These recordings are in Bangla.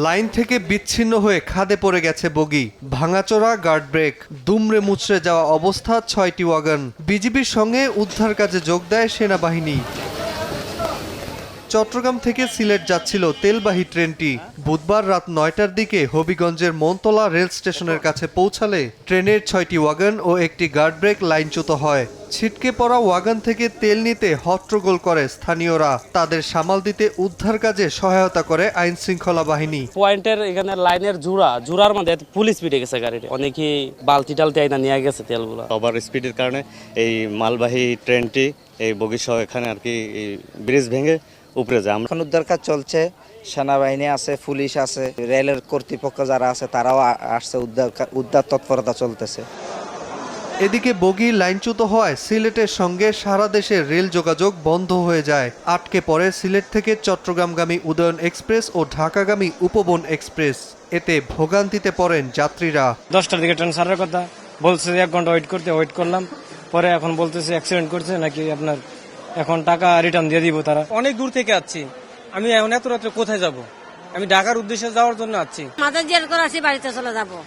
লাইন থেকে বিচ্ছিন্ন হয়ে খাদে পড়ে গেছে বগি, ভাঙাচোরা গার্ড ব্রেক, দুমড়ে মুচড়ে যাওয়া অবস্থা ৬টি ওয়াগন। বিজিবির সঙ্গে উদ্ধার কাজে যোগ দেয় সেনাবাহিনী। চট্টগ্রাম থেকে সিলেট যাচ্ছিল তেলবাহী ট্রেনটি। বুধবার রাত ৯টার দিকে হবিগঞ্জের মনতলা রেল স্টেশনের কাছে পৌঁছালে ট্রেনের ৬টি ওয়াগন ও একটি গার্ড ব্রেক লাইনচ্যুত হয়। ছিটকে পড়া ওয়াগন থেকে তেল নিতে হট্টগোল করে স্থানীয়রা। তাদের সামাল দিতে উদ্ধার কাজে সহায়তা করে আইন শৃঙ্খলা বাহিনী। পয়েন্টের এখানে লাইনের জোড়ার মধ্যে ফুল স্পিডে গেছে গাড়িটা, অনেকে বালতি টালতি আইনা নিয়ে গেছে তেলগুলো। ওভার স্পিডের কারণে এই মালবাহী ট্রেনটি এই বগি সহ এখানে আর কি ব্রিজ ভেঙে উপরে যায়। এখন উদ্ধার কাজ চলছে, সেনাবাহিনী আছে, পুলিশ আছে, রেলের কর্তৃপক্ষ যারা আছে তারাও আসছে, উদ্ধার তৎপরতা চলতেছে। এদিকে বগি লাইনচ্যুত হওয়ায় সিলেটের সঙ্গে সারা দেশের রেল যোগাযোগ বন্ধ হয়ে যায়। আটকে পড়ে সিলেট থেকে চট্টগ্রামগামী উদয়ন এক্সপ্রেস ও ঢাকাগামী উপবন এক্সপ্রেস। এতে ভোগান্তিতে পড়েন যাত্রীরা। 10টার দিকে ট্রেন ছাড়ার কথা বলছে, 1 ঘন্টা ওয়েট করলাম, পরে এখন বলতেছে অ্যাক্সিডেন্ট করছে নাকি, আপনার এখন টাকা রিটার্ন দিয়ে দিব। তারা অনেক দূর থেকে আসছি, আমি এখন এত রাত্রে কোথায় যাব? আমি ঢাকার উদ্দেশ্যে যাওয়ার জন্য আসছি। আমাদের জেল করে আসি, বাড়িতে চলে যাবো।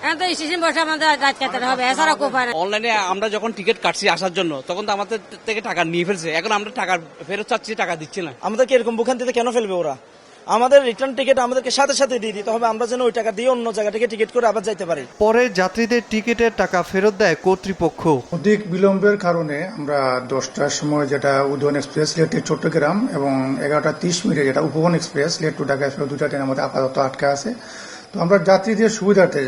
এখন তো স্টেশন বসে আমাদের রাত কাটাতে হবে, এছাড়া কোপায় না। অনলাইনে আমরা যখন টিকিট কাটছি আসার জন্য, তখন তো আমাদের থেকে টাকা নিয়ে ফেলছে। এখন আমরা টাকা ফেরত চাচ্ছি, টাকা দিচ্ছে না। আমাদেরকে এরকম ভোগান্তিতে কেন ফেলবে ওরা? আমাদের রিটার্ন টিকিট আমাদেরকে সাথে সাথে দিয়ে দিতে হবে, আমরা যেন ওই টাকা দিয়ে অন্য জায়গা থেকে টিকিট করে আবার যাইতে পারি। পরে যাত্রীদের টিকিটের টাকা ফেরত দেয় কর্তৃপক্ষ। অধিক বিলম্বের কারণে আমরা 10টার সময় যেটা উদয়ন এক্সপ্রেস সিলেট টু চট্টগ্রাম এবং 11টা 30 মিনিটে যেটা Upaban express Sylhet to Dhaka express, দুটা ট্রেন আমাদের আপাতত আটকা আছে। তো আমরা যাত্রীদের সুবিধার্থে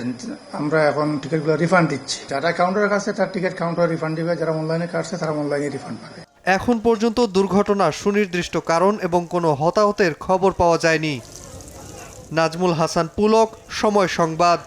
আমরা এখন টিকিটগুলো রিফান্ড দিচ্ছি। যারা কাউন্টারের কাছে তার টিকিট কাউন্টার রিফান্ড দিবে, যারা অনলাইনে কাটছে তারা অনলাইনে রিফান্ড পাবে। এখন পর্যন্ত দুর্ঘটনার সুনির্দিষ্ট কারণ এবং কোনো হতাহতের খবর পাওয়া যায়নি। নাজমুল হাসান পুলক, সময় সংবাদ।